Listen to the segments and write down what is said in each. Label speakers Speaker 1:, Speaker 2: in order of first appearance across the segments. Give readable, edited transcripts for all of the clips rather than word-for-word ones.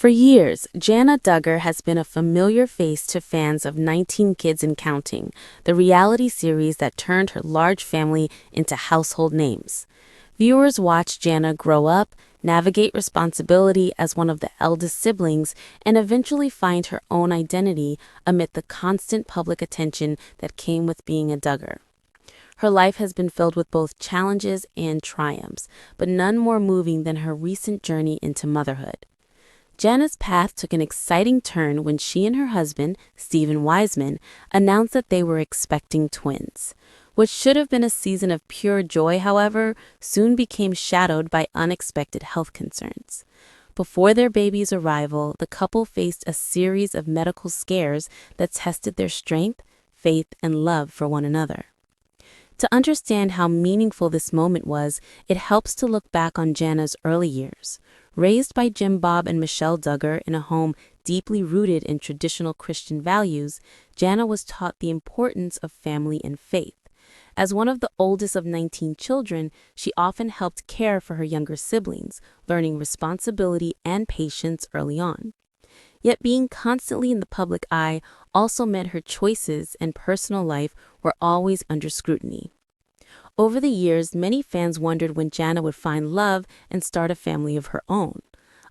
Speaker 1: For years, Jana Duggar has been a familiar face to fans of 19 Kids and Counting, the reality series that turned her large family into household names. Viewers watch Jana grow up, navigate responsibility as one of the eldest siblings, and eventually find her own identity amid the constant public attention that came with being a Duggar. Her life has been filled with both challenges and triumphs, but none more moving than her recent journey into motherhood. Jana's path took an exciting turn when she and her husband, Stephen Wiseman, announced that they were expecting twins. What should have been a season of pure joy, however, soon became shadowed by unexpected health concerns. Before their baby's arrival, the couple faced a series of medical scares that tested their strength, faith, and love for one another. To understand how meaningful this moment was, it helps to look back on Jana's early years. Raised by Jim Bob and Michelle Duggar in a home deeply rooted in traditional Christian values, Jana was taught the importance of family and faith. As one of the oldest of 19 children, she often helped care for her younger siblings, learning responsibility and patience early on. Yet being constantly in the public eye also meant her choices and personal life were always under scrutiny. Over the years, many fans wondered when Jana would find love and start a family of her own.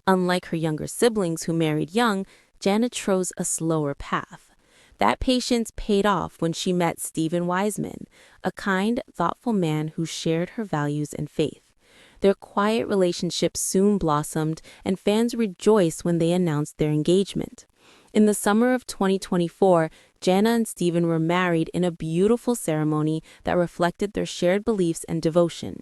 Speaker 1: Unlike her younger siblings who married young, Jana chose a slower path. That patience paid off when she met Stephen Wiseman, a kind, thoughtful man who shared her values and faith. Their quiet relationship soon blossomed, and fans rejoiced when they announced their engagement. In the summer of 2024, Jana and Stephen were married in a beautiful ceremony that reflected their shared beliefs and devotion.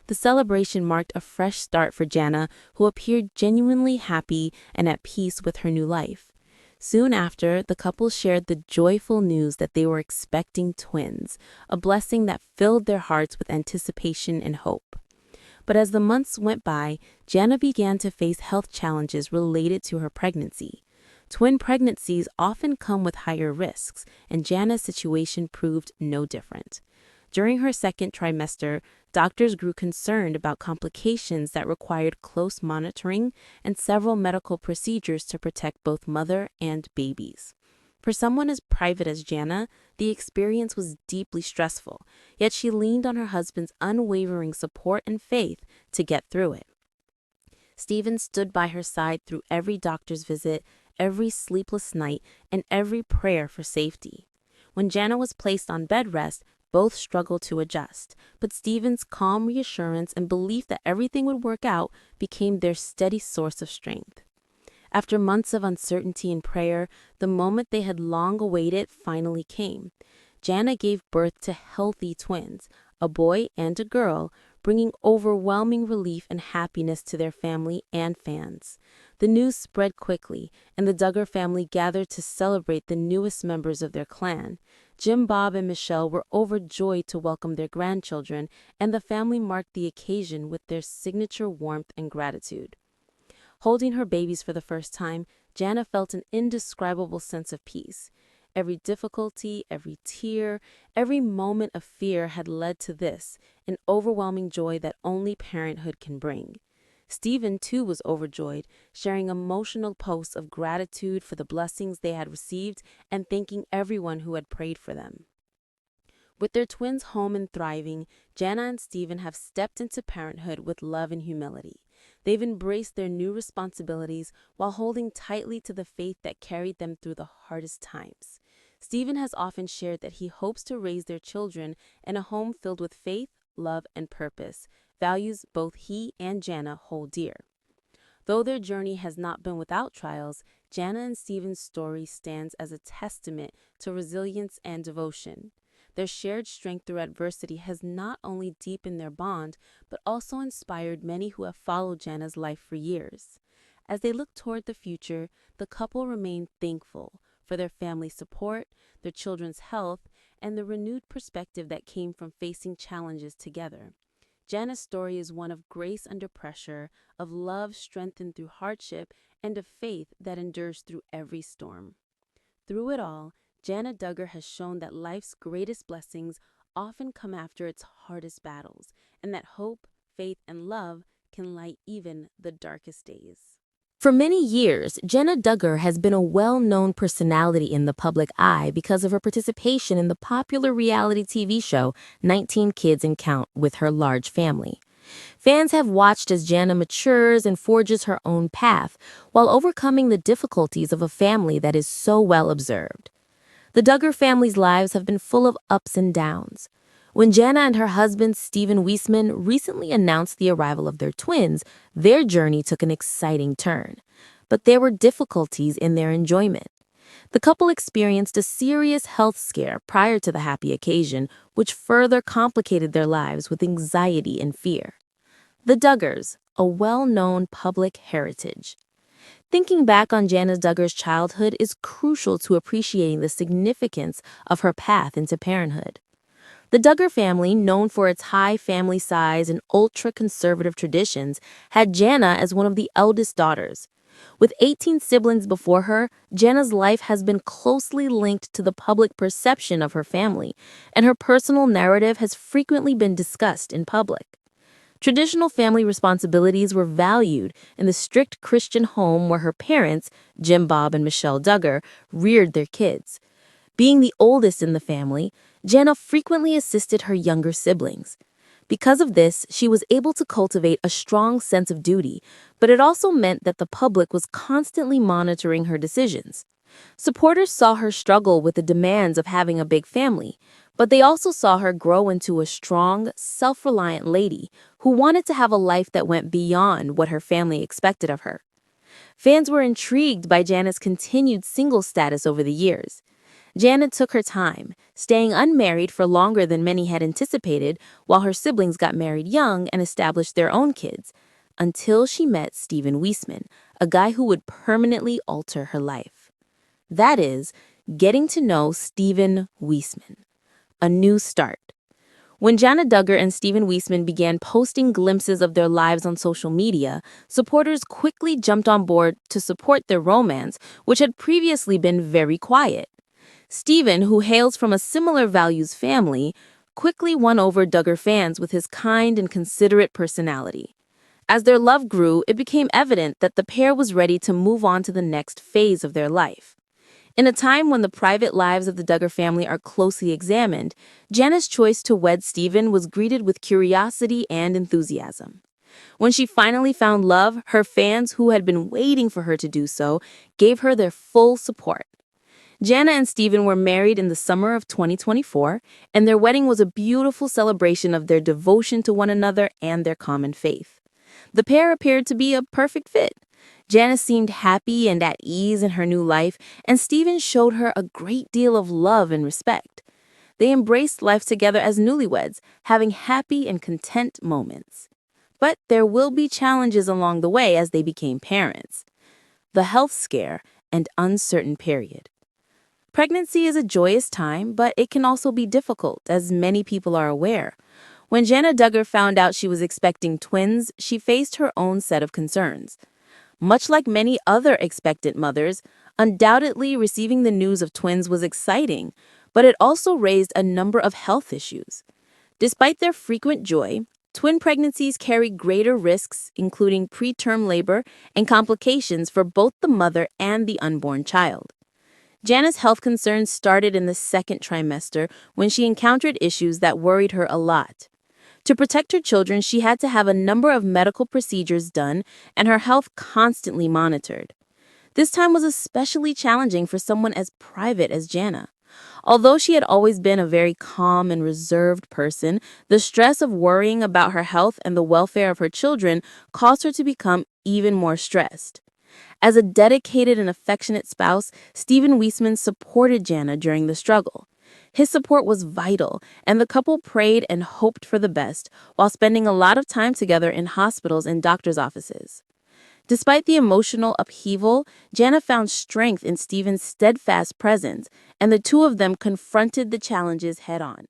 Speaker 1: The celebration marked a fresh start for Jana, who appeared genuinely happy and at peace with her new life. Soon after, the couple shared the joyful news that they were expecting twins, a blessing that filled their hearts with anticipation and hope. But as the months went by, Jana began to face health challenges related to her pregnancy. Twin pregnancies often come with higher risks, and Jana's situation proved no different. During her second trimester, doctors grew concerned about complications that required close monitoring and several medical procedures to protect both mother and babies. For someone as private as Jana, the experience was deeply stressful, yet she leaned on her husband's unwavering support and faith to get through it. Stephen stood by her side through every doctor's visit, every sleepless night, and every prayer for safety. When Jana was placed on bed rest, both struggled to adjust, but Stephen's calm reassurance and belief that everything would work out became their steady source of strength. After months of uncertainty and prayer, the moment they had long awaited finally came. Jana gave birth to healthy twins, a boy and a girl, bringing overwhelming relief and happiness to their family and fans. The news spread quickly, and the Duggar family gathered to celebrate the newest members of their clan. Jim Bob and Michelle were overjoyed to welcome their grandchildren, and the family marked the occasion with their signature warmth and gratitude. Holding her babies for the first time, Jana felt an indescribable sense of peace. Every difficulty, every tear, every moment of fear had led to this, an overwhelming joy that only parenthood can bring. Stephen, too, was overjoyed, sharing emotional posts of gratitude for the blessings they had received and thanking everyone who had prayed for them. With their twins home and thriving, Jana and Stephen have stepped into parenthood with love and humility. They've embraced their new responsibilities while holding tightly to the faith that carried them through the hardest times. Stephen has often shared that he hopes to raise their children in a home filled with faith, love, and purpose, values both he and Jana hold dear. Though their journey has not been without trials, Jana and Stephen's story stands as a testament to resilience and devotion. Their shared strength through adversity has not only deepened their bond, but also inspired many who have followed Jana's life for years. As they look toward the future, the couple remain thankful for their family support, their children's health, and the renewed perspective that came from facing challenges together. Jana's story is one of grace under pressure, of love strengthened through hardship, and of faith that endures through every storm. Through it all, Jana Duggar has shown that life's greatest blessings often come after its hardest battles, and that hope, faith, and love can light even the darkest days. For many years, Jana Duggar has been a well-known personality in the public eye because of her participation in the popular reality TV show 19 Kids and Count with her large family. Fans have watched as Jana matures and forges her own path while overcoming the difficulties of a family that is so well observed. The Duggar family's lives have been full of ups and downs. When Jana and her husband, Stephen Weisman, recently announced the arrival of their twins, their journey took an exciting turn. But there were difficulties in their enjoyment. The couple experienced a serious health scare prior to the happy occasion, which further complicated their lives with anxiety and fear. The Duggars, a well-known public heritage. Thinking back on Jana Duggar's childhood is crucial to appreciating the significance of her path into parenthood. The Duggar family, known for its high family size and ultra-conservative traditions, had Jana as one of the eldest daughters. With 18 siblings before her, Jana's life has been closely linked to the public perception of her family, and her personal narrative has frequently been discussed in public. Traditional family responsibilities were valued in the strict Christian home where her parents, Jim Bob and Michelle Duggar, reared their kids. Being the oldest in the family, Jana frequently assisted her younger siblings. Because of this, she was able to cultivate a strong sense of duty, but it also meant that the public was constantly monitoring her decisions. Supporters saw her struggle with the demands of having a big family, but they also saw her grow into a strong, self-reliant lady who wanted to have a life that went beyond what her family expected of her. Fans were intrigued by Jana's continued single status over the years. Jana took her time, staying unmarried for longer than many had anticipated while her siblings got married young and established their own kids, until she met Stephen Weisman, a guy who would permanently alter her life. That is, getting to know Stephen Weisman. A new start. When Jana Duggar and Stephen Weisman began posting glimpses of their lives on social media, supporters quickly jumped on board to support their romance, which had previously been very quiet. Stephen, who hails from a similar values family, quickly won over Duggar fans with his kind and considerate personality. As their love grew, it became evident that the pair was ready to move on to the next phase of their life. In a time when the private lives of the Duggar family are closely examined, Jana's choice to wed Stephen was greeted with curiosity and enthusiasm. When she finally found love, her fans, who had been waiting for her to do so, gave her their full support. Jana and Stephen were married in the summer of 2024, and their wedding was a beautiful celebration of their devotion to one another and their common faith. The pair appeared to be a perfect fit. Jana seemed happy and at ease in her new life, and Stephen showed her a great deal of love and respect. They embraced life together as newlyweds, having happy and content moments. But there will be challenges along the way as they became parents. The health scare and uncertain period. Pregnancy is a joyous time, but it can also be difficult, as many people are aware. When Jana Duggar found out she was expecting twins, she faced her own set of concerns. Much like many other expectant mothers, undoubtedly receiving the news of twins was exciting, but it also raised a number of health issues. Despite their frequent joy, twin pregnancies carry greater risks, including preterm labor and complications for both the mother and the unborn child. Jana's health concerns started in the second trimester when she encountered issues that worried her a lot. To protect her children, she had to have a number of medical procedures done and her health constantly monitored. This time was especially challenging for someone as private as Jana. Although she had always been a very calm and reserved person, the stress of worrying about her health and the welfare of her children caused her to become even more stressed. As a dedicated and affectionate spouse, Stephen Weisman supported Jana during the struggle. His support was vital, and the couple prayed and hoped for the best while spending a lot of time together in hospitals and doctors' offices. Despite the emotional upheaval, Jana found strength in Stephen's steadfast presence, and the two of them confronted the challenges head-on.